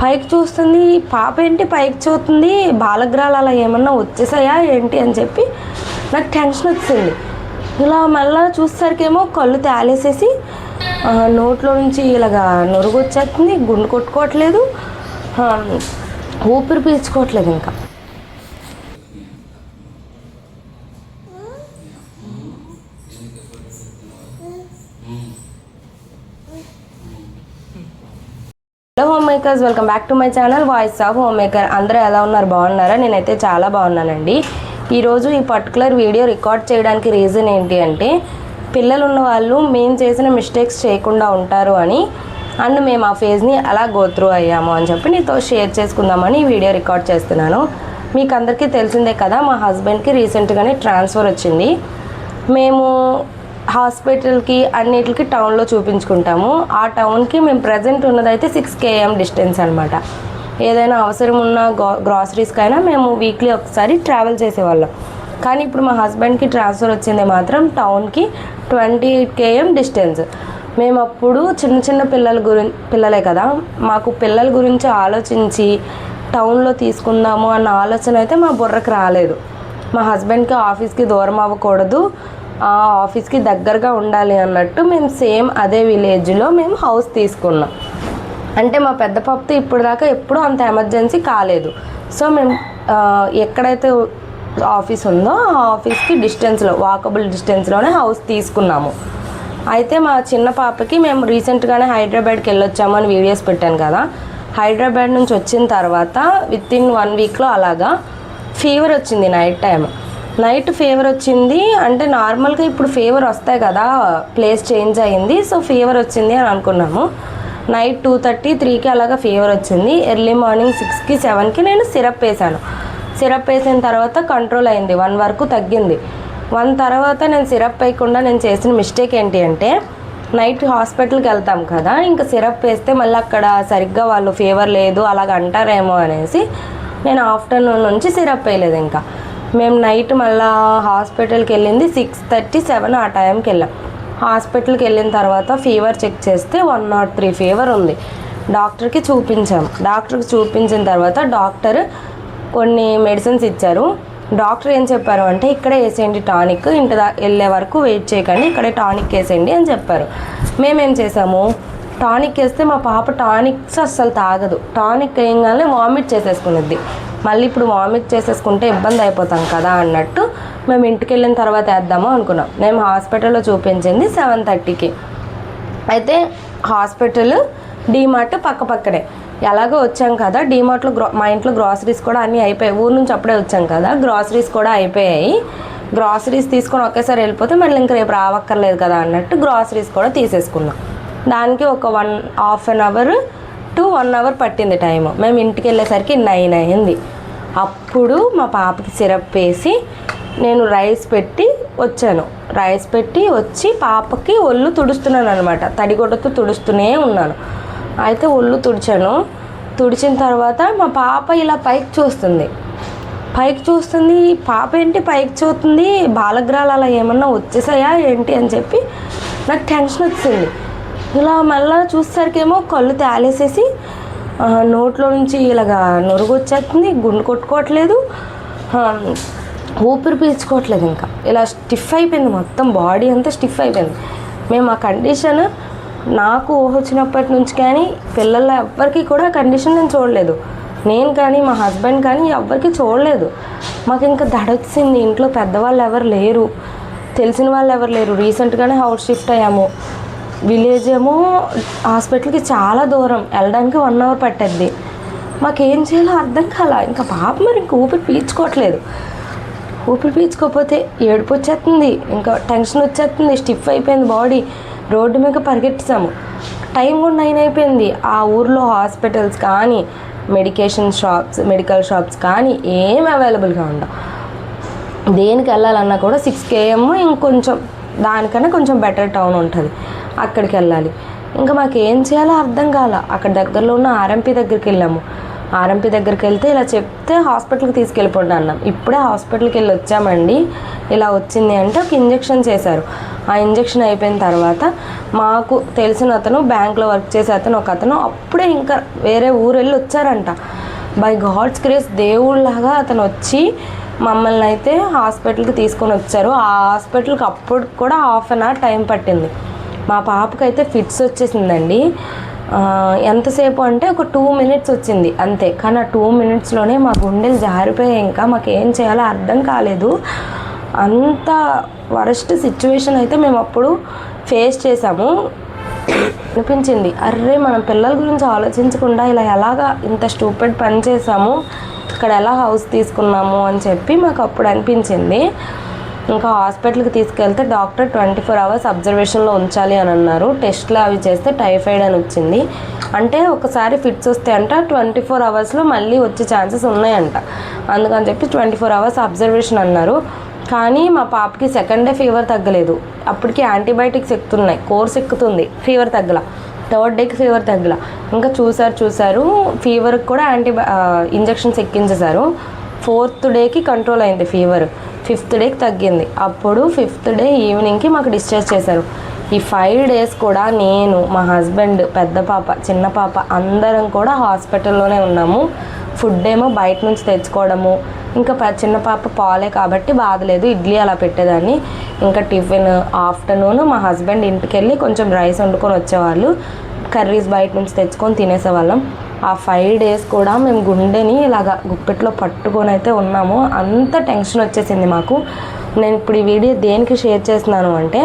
పైకి చూస్తుంది, పాప ఏంటి పైకి చూస్తుంది, బాలగ్రహాలు అలా ఏమన్నా వచ్చేసాయా ఏంటి అని చెప్పి నాకు టెన్షన్ వచ్చింది. ఇలా మళ్ళీ చూసేసరికేమో కళ్ళు తేలేసేసి నోట్లో నుంచి ఇలాగా నొరుగు వచ్చేస్తుంది, గుండు కొట్టుకోవట్లేదు, ఊపిరి పీల్చుకోవట్లేదు. ఇంకా hello home makers, welcome back to my channel voice of home maker. అందరూ ఎలా ఉన్నారు? బాగున్నారా? నేనైతే చాలా బాగున్నానండి. ఈరోజు ఈ పర్టికులర్ వీడియో రికార్డ్ చేయడానికి రీజన్ ఏంటి అంటే, పిల్లలు ఉన్న వాళ్ళు మేము చేసిన మిస్టేక్స్ చేయకుండా ఉంటారు అని, అండ్ మేము ఆ ఫేజ్ని అలా గోత్రూ అయ్యాము అని చెప్పి నీతో షేర్ చేసుకుందామని ఈ వీడియో రికార్డ్ చేస్తున్నాను. మీకు అందరికీ తెలిసిందే కదా, మా హస్బెండ్కి రీసెంట్గానే ట్రాన్స్ఫర్ వచ్చింది. మేము హాస్పిటల్కి అన్నిటికి టౌన్లో చూపించుకుంటాము. ఆ టౌన్కి మేము ప్రజెంట్ ఉన్నదైతే 6 km డిస్టెన్స్ అనమాట. ఏదైనా అవసరం ఉన్న గ్రాసరీస్కైనా మేము వీక్లీ ఒకసారి ట్రావెల్ చేసేవాళ్ళం. కానీ ఇప్పుడు మా హస్బెండ్కి ట్రాన్స్ఫర్ వచ్చింది మాత్రం టౌన్కి 28 km డిస్టెన్స్. మేము అప్పుడు చిన్న పిల్లలే కదా, మాకు పిల్లల గురించి ఆలోచించి టౌన్లో తీసుకుందాము అన్న ఆలోచన అయితే మా బుర్రకు రాలేదు. మా హస్బెండ్కి ఆఫీస్కి దూరం అవ్వకూడదు, ఆ ఆఫీస్కి దగ్గరగా ఉండాలి అన్నట్టు మేము సేమ్ అదే విలేజ్లో మేము హౌస్ తీసుకున్నాం. అంటే మా పెద్ద పాపతో ఇప్పుడు దాకా ఎప్పుడూ అంత ఎమర్జెన్సీ కాలేదు. సో మేము ఎక్కడైతే ఆఫీస్ ఉందో ఆ ఆఫీస్కి డిస్టెన్స్లో, వాకబుల్ డిస్టెన్స్లోనే హౌస్ తీసుకున్నాము. అయితే మా చిన్న పాపకి మేము రీసెంట్గానే హైదరాబాద్కి వెళ్ళొచ్చాము అని వీడియోస్ పెట్టాను కదా. హైదరాబాద్ నుంచి వచ్చిన తర్వాత వితిన్ 1 వీక్లో అలాగా ఫీవర్ వచ్చింది. నైట్ ఫీవర్ వచ్చింది. అంటే నార్మల్గా ఇప్పుడు ఫీవర్ వస్తాయి కదా, ప్లేస్ చేంజ్ అయ్యింది, సో ఫీవర్ వచ్చింది అని అనుకున్నాము. నైట్ 2:30, 3కి అలాగా ఫీవర్ వచ్చింది. ఎర్లీ మార్నింగ్ 6కి 7కి నేను సిరప్ వేసాను. సిరప్ వేసిన తర్వాత కంట్రోల్ అయింది, 1 వరకు తగ్గింది. 1 తర్వాత నేను సిరప్ వేయకుండా నేను చేసిన మిస్టేక్ ఏంటి అంటే, నైట్ హాస్పిటల్కి వెళ్తాం కదా, ఇంకా సిరప్ వేస్తే మళ్ళీ అక్కడ సరిగ్గా వాళ్ళు ఫీవర్ లేదు అలాగ అంటారేమో అనేసి నేను ఆఫ్టర్నూన్ నుంచి సిరప్ వేయలేదు. ఇంకా మేము నైట్ మళ్ళీ హాస్పిటల్కి వెళ్ళింది 6:30, 7 ఆ టైంకి వెళ్ళాం. హాస్పిటల్కి వెళ్ళిన తర్వాత ఫీవర్ చెక్ చేస్తే 103 ఫీవర్ ఉంది. డాక్టర్కి చూపించాం. డాక్టర్కి చూపించిన తర్వాత డాక్టర్ కొన్ని మెడిసిన్స్ ఇచ్చారు. డాక్టర్ ఏం చెప్పారు అంటే, ఇక్కడే వేసేయండి టానిక్, ఇంటి వెళ్ళే వరకు వెయిట్ చేయకండి, ఇక్కడే టానిక్ వేసేయండి అని చెప్పారు. మేమేం చేసాము, టానిక్ వేస్తే మా పాప టానిక్స్ అస్సలు తాగదు. టానిక్ వేయగానే వామిట్ చేసేసుకునేది. మళ్ళీ ఇప్పుడు వామిట్ చేసేసుకుంటే ఇబ్బంది అయిపోతాం కదా అన్నట్టు మేము ఇంటికి వెళ్ళిన తర్వాత వేద్దాము అనుకున్నాం. మేము హాస్పిటల్లో చూపించింది 7:30కి. అయితే హాస్పిటల్ డీమార్ట్ పక్కనే. ఎలాగో వచ్చాం కదా, డీమార్ట్లో మా ఇంట్లో గ్రాసరీస్ కూడా అన్నీ అయిపోయాయి. ఊరు నుంచి అప్పుడే వచ్చాం కదా, గ్రాసరీస్ కూడా అయిపోయాయి. గ్రాసరీస్ తీసుకొని ఒకేసారి వెళ్ళిపోతే మళ్ళీ ఇంక రేపు రావక్కర్లేదు కదా అన్నట్టు గ్రాసరీస్ కూడా తీసేసుకున్నాం. దానికి ఒక 1.5 అవర్ to 1 అవర్ పట్టింది టైము. మేము ఇంటికి వెళ్ళేసరికి 9 అయింది. అప్పుడు మా పాపకి సిరప్ వేసి నేను రైస్ పెట్టి వచ్చాను. రైస్ పెట్టి వచ్చి పాపకి ఒళ్ళు తుడుస్తున్నాను అనమాట. తడిగొడ్డతో తుడుస్తూనే ఉన్నాను. అయితే ఒళ్ళు తుడిచాను. తుడిచిన తర్వాత మా పాప ఇలా పైకి చూస్తుంది. పాప ఏంటి పైకి చూస్తుంది, బాలగ్రహాలు అలా ఏమన్నా వచ్చేసాయా ఏంటి అని చెప్పి నాకు టెన్షన్ వచ్చింది. ఇలా మళ్ళీ చూసేసరికేమో కళ్ళు తేలేసేసి నోట్లో నుంచి ఇలాగా నొరుగు వచ్చేస్తుంది, గుండు కొట్టుకోవట్లేదు, ఊపిరి పీల్చుకోవట్లేదు. ఇంకా ఇలా స్టిఫ్ అయిపోయింది, మొత్తం బాడీ అంతా స్టిఫ్ అయిపోయింది. మేము ఆ కండిషన్ నాకు ఊహ వచ్చినప్పటి నుంచి కానీ పిల్లల ఎవ్వరికి కూడా కండిషన్ నేను చూడలేదు. నేను కానీ మా హస్బెండ్ కానీ ఎవ్వరికి చూడలేదు. మాకు ఇంకా దడొచ్చింది. ఇంట్లో పెద్దవాళ్ళు ఎవరు లేరు, తెలిసిన వాళ్ళు ఎవరు లేరు. రీసెంట్గానే హౌస్ షిఫ్ట్ అయ్యాము. విలేజ్ ఏమో హాస్పిటల్కి చాలా దూరం, వెళ్ళడానికి 1 అవర్ పట్టేది. మాకేం చేయాలో అర్థం కాల. ఇంకా పాప మరి ఇంకా ఊపిరి పీల్చుకోవట్లేదు. ఊపిరి పీల్చుకోకపోతే ఏడుపు వచ్చేస్తుంది, ఇంకా టెన్షన్ వచ్చేస్తుంది, స్టిఫ్ అయిపోయింది బాడీ. రోడ్డు మీద పరిగెట్టాము. టైం కూడా 9 అయిపోయింది. ఆ ఊర్లో హాస్పిటల్స్ కానీ మెడికల్ షాప్స్ కానీ ఏం అవైలబుల్గా ఉండవు. దేనికి వెళ్ళాలన్నా కూడా 6 km ఇంకొంచెం దానికన్నా కొంచెం బెటర్ టౌన్ ఉంటుంది, అక్కడికి వెళ్ళాలి. ఇంకా మాకు ఏం చేయాలో అర్థం కాల. అక్కడ దగ్గరలో ఉన్న ఆర్ఎంపీ దగ్గరికి వెళ్ళాము. ఆర్ఎంపీ దగ్గరికి వెళ్తే ఇలా చెప్తే హాస్పిటల్కి తీసుకెళ్ళిపోండి అన్నాం. ఇప్పుడే హాస్పిటల్కి వెళ్ళి వచ్చామండి, ఇలా వచ్చింది అంటే ఒక ఇంజెక్షన్ చేశారు. ఆ ఇంజెక్షన్ అయిపోయిన తర్వాత మాకు తెలిసిన అతను బ్యాంక్లో వర్క్ చేసే అతను ఒక అతను అప్పుడే ఇంకా వేరే ఊరు వెళ్ళి వచ్చారంట. బై గాడ్స్ గ్రేస్ దేవుళ్ళలాగా అతను వచ్చి మమ్మల్ని అయితే హాస్పిటల్కి తీసుకొని వచ్చారు. ఆ హాస్పిటల్కి అప్పుడు కూడా హాఫ్ అన్ అవర్ టైం పట్టింది. మా పాపకైతే ఫిట్స్ వచ్చేసిందండి. ఎంతసేపు అంటే ఒక 2 minutes వచ్చింది అంతే. కానీ ఆ 2 minutesలోనే మా గుండెలు జారిపోయాయి. ఇంకా మాకు ఏం చేయాలో అర్థం కాలేదు. అంత వరస్ట్ సిచ్యువేషన్ అయితే మేము అప్పుడు ఫేస్ చేసాము. అనిపించింది, అర్రే మనం పిల్లల గురించి ఆలోచించకుండా ఇలా ఎలాగా ఇంత స్టూపిడ్ పని చేసాము, ఇక్కడ ఎలా హౌస్ తీసుకున్నాము అని చెప్పి మాకు అప్పుడు అనిపించింది. ఇంకా హాస్పిటల్కి తీసుకెళ్తే డాక్టర్ 24 hours అబ్జర్వేషన్లో ఉంచాలి అని అన్నారు. టెస్ట్లు అవి చేస్తే టైఫాయిడ్ అని వచ్చింది. అంటే ఒకసారి ఫిట్స్ వస్తే అంట 24 hours మళ్ళీ వచ్చే ఛాన్సెస్ ఉన్నాయంట. అందుకని చెప్పి 24 hours అబ్జర్వేషన్ అన్నారు. కానీ మా పాపకి సెకండ్ డే ఫీవర్ తగ్గలేదు. అప్పటికి యాంటీబయాటిక్స్ ఎక్కుతున్నాయి, కోర్స్ ఎక్కుతుంది, ఫీవర్ తగ్గల. థర్డ్ డేకి ఫీవర్ తగ్గల. ఇంకా చూసారు ఫీవర్కి కూడా ఇంజెక్షన్స్ ఎక్కించేశారు. 4th డేకి కంట్రోల్ అయింది ఫీవర్. 5th డేకి తగ్గింది. అప్పుడు 5th డే ఈవినింగ్కి మాకు డిశ్చార్జ్ చేశారు. ఈ 5 days కూడా నేను, మా హస్బెండ్, పెద్ద పాప, చిన్న పాప అందరం కూడా హాస్పిటల్లోనే ఉన్నాము. ఫుడ్ ఏమో బయట నుంచి తెచ్చుకోవడము. ఇంకా చిన్న పాప పాలే కాబట్టి బాధలేదు, ఇడ్లీ అలా పెట్టేదాన్ని. ఇంకా టిఫిన్ ఆఫ్టర్నూన్ మా హస్బెండ్ ఇంటికి వెళ్ళి కొంచెం రైస్ వండుకొని వచ్చేవాళ్ళు. కర్రీస్ బయట నుంచి తెచ్చుకొని తినేసేవాళ్ళం. ఆ 5 days కూడా మేము గుండెని ఇలాగా గుప్పెట్లో పట్టుకొని అయితే ఉన్నాము. అంత టెన్షన్ వచ్చేసింది మాకు. నేను ఇప్పుడు ఈ వీడియో దేనికి షేర్ చేస్తున్నాను అంటే,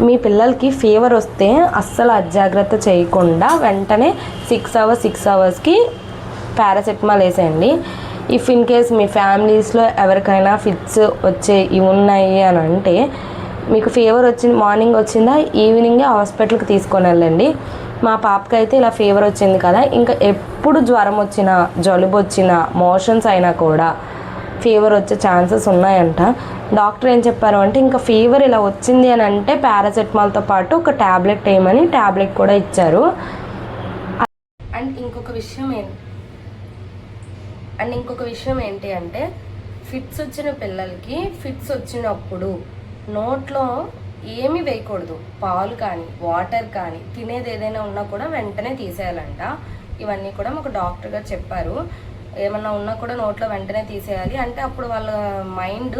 మీ పిల్లలకి ఫీవర్ వస్తే అస్సలు అజాగ్రత్త చేయకుండా వెంటనే 6 hours పారాసెటమాల్ వేసేయండి. ఇఫ్ ఇన్ కేస్ మీ ఫ్యామిలీస్లో ఎవరికైనా ఫిట్స్ ఇవి ఉన్నాయి అని అంటే, మీకు ఫీవర్ వచ్చింది, మార్నింగ్ వచ్చిందా, ఈవినింగే హాస్పిటల్కి తీసుకొని వెళ్ళండి. మా పాపకి అయితే ఇలా ఫీవర్ వచ్చింది కదా, ఇంకా ఎప్పుడు జ్వరం వచ్చినా, జలుబు వచ్చినా, మోషన్స్ అయినా కూడా ఫీవర్ వచ్చే ఛాన్సెస్ ఉన్నాయంట. డాక్టర్ ఏం చెప్పారు అంటే, ఇంకా ఫీవర్ ఇలా వచ్చింది అని అంటే పారాసెటమాల్తో పాటు ఒక ట్యాబ్లెట్ వేయమని ట్యాబ్లెట్ కూడా ఇచ్చారు. అండ్ ఇంకొక విషయం ఏంటి అంటే, ఫిట్స్ వచ్చిన పిల్లలకి ఫిట్స్ వచ్చినప్పుడు నోట్లో ఏమీ వేయకూడదు. పాలు కానీ, వాటర్ కానీ, తినేది ఏదైనా ఉన్నా కూడా వెంటనే తీసేయాలంట. ఇవన్నీ కూడా మాకు డాక్టర్ గారు చెప్పారు. ఏమన్నా ఉన్నా కూడా నోట్లో వెంటనే తీసేయాలి. అంటే అప్పుడు వాళ్ళ మైండ్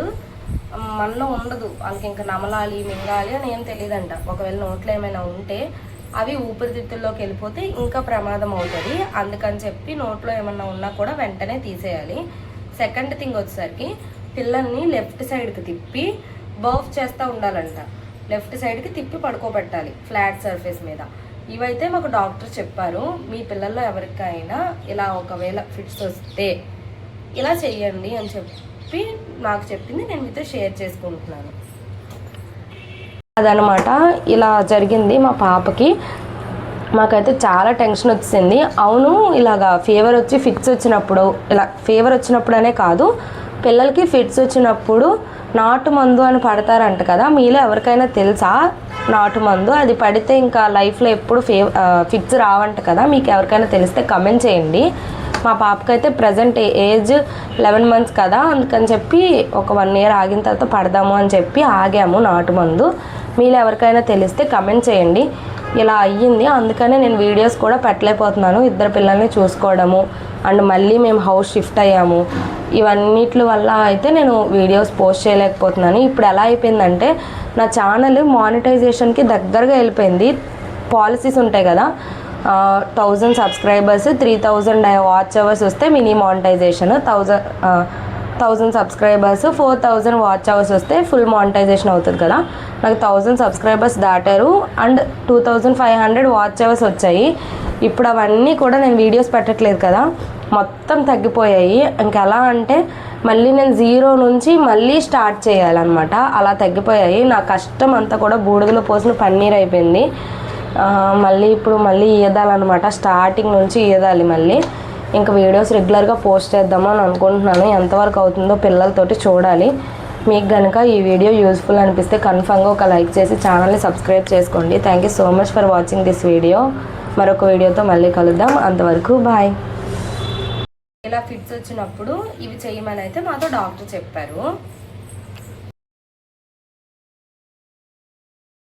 మనలో ఉండదు, వాళ్ళకి ఇంకా నమలాలి, మింగాలి అని ఏం తెలియదంట. ఒకవేళ నోట్లో ఏమైనా ఉంటే అవి ఊపిరితిత్తుల్లోకి వెళ్ళిపోతే ఇంకా ప్రమాదం అవుతుంది. అందుకని చెప్పి నోట్లో ఏమన్నా ఉన్నా కూడా వెంటనే తీసేయాలి. సెకండ్ థింగ్ వచ్చేసరికి, పిల్లల్ని లెఫ్ట్ సైడ్కి తిప్పి బర్ఫ్ చేస్తూ ఉండాలంట. లెఫ్ట్ సైడ్కి తిప్పి పడుకోబెట్టాలి ఫ్లాట్ సర్ఫేస్ మీద. ఇవైతే మాకు డాక్టర్ చెప్పారు. మీ పిల్లల్లో ఎవరికైనా ఇలా ఒకవేళ ఫిట్స్ వస్తే ఇలా చెయ్యండి అని చెప్పి నాకు చెప్పింది, నేను మీతో షేర్ చేసుకుంటున్నాను. అదనమాట, ఇలా జరిగింది మా పాపకి. మాకైతే చాలా టెన్షన్ వచ్చింది. అవును, ఇలాగా ఫీవర్ వచ్చి ఫిట్స్ వచ్చినప్పుడు, ఇలా ఫీవర్ వచ్చినప్పుడు అనే కాదు, పిల్లలకి ఫిట్స్ వచ్చినప్పుడు నాటు మందు అని పడతారంట కదా, మీలో ఎవరికైనా తెలుసా నాటు మందు? అది పడితే ఇంకా లైఫ్లో ఎప్పుడు ఫిట్స్ రావంట కదా. మీకు ఎవరికైనా తెలిస్తే కమెంట్ చేయండి. మా పాపకైతే ప్రజెంట్ ఏజ్ 11 months కదా, అందుకని చెప్పి ఒక 1 year ఆగిన తర్వాత పడదాము అని చెప్పి ఆగాము నాటు మందు. మీలో ఎవరికైనా తెలిస్తే కమెంట్ చేయండి. ఇలా అయ్యింది, అందుకనే నేను వీడియోస్ కూడా పెట్టలేకపోతున్నాను. 2 పిల్లల్ని చూసుకోవడము, అండ్ మళ్ళీ మేము హౌస్ షిఫ్ట్ అయ్యాము. ఇవన్నిటి వల్ల అయితే నేను వీడియోస్ పోస్ట్ చేయలేకపోతున్నాను. ఇప్పుడు ఎలా అయిపోయిందంటే, నా ఛానల్ మానిటైజేషన్కి దగ్గరగా వెళ్ళిపోయింది. పాలసీస్ ఉంటాయి కదా, 1000 subscribers 3000 వాచ్ అవర్స్ వస్తే mini monetization, 1000 subscribers 4000 watch hours వస్తే ఫుల్ మానిటైజేషన్ అవుతుంది కదా. నాకు 1000 subscribers దాటారు అండ్ 2500 వాచ్ అవర్స్ వచ్చాయి. ఇప్పుడు అవన్నీ కూడా నేను వీడియోస్ పెట్టట్లేదు కదా, మొత్తం తగ్గిపోయాయి. ఇంకెలా అంటే మళ్ళీ నేను 0 నుంచి మళ్ళీ స్టార్ట్ చేయాలన్నమాట. అలా తగ్గిపోయాయి. నా కష్టం అంతా కూడా బూడిదలో పోసిన పన్నీర్ అయిపోయింది. మళ్ళీ ఇప్పుడు ఈదాలన్నమాట, స్టార్టింగ్ నుంచి ఈదాలి మళ్ళీ. ఇంకా వీడియోస్ రెగ్యులర్గా పోస్ట్ చేద్దాము అని అనుకుంటున్నాను. ఎంతవరకు అవుతుందో పిల్లలతోటి చూడాలి. మీకు కనుక ఈ వీడియో యూస్ఫుల్ అనిపిస్తే కన్ఫర్మ్గా ఒక లైక్ చేసి ఛానల్ని సబ్స్క్రైబ్ చేసుకోండి. Thank you so much for watching this video. మరొక వీడియోతో మళ్ళీ కలుద్దాం. అంతవరకు బాయ్. ఇలా ఫిట్స్ వచ్చినప్పుడు ఇవి చేయమని అయితే మాతో డాక్టర్ చెప్పారు.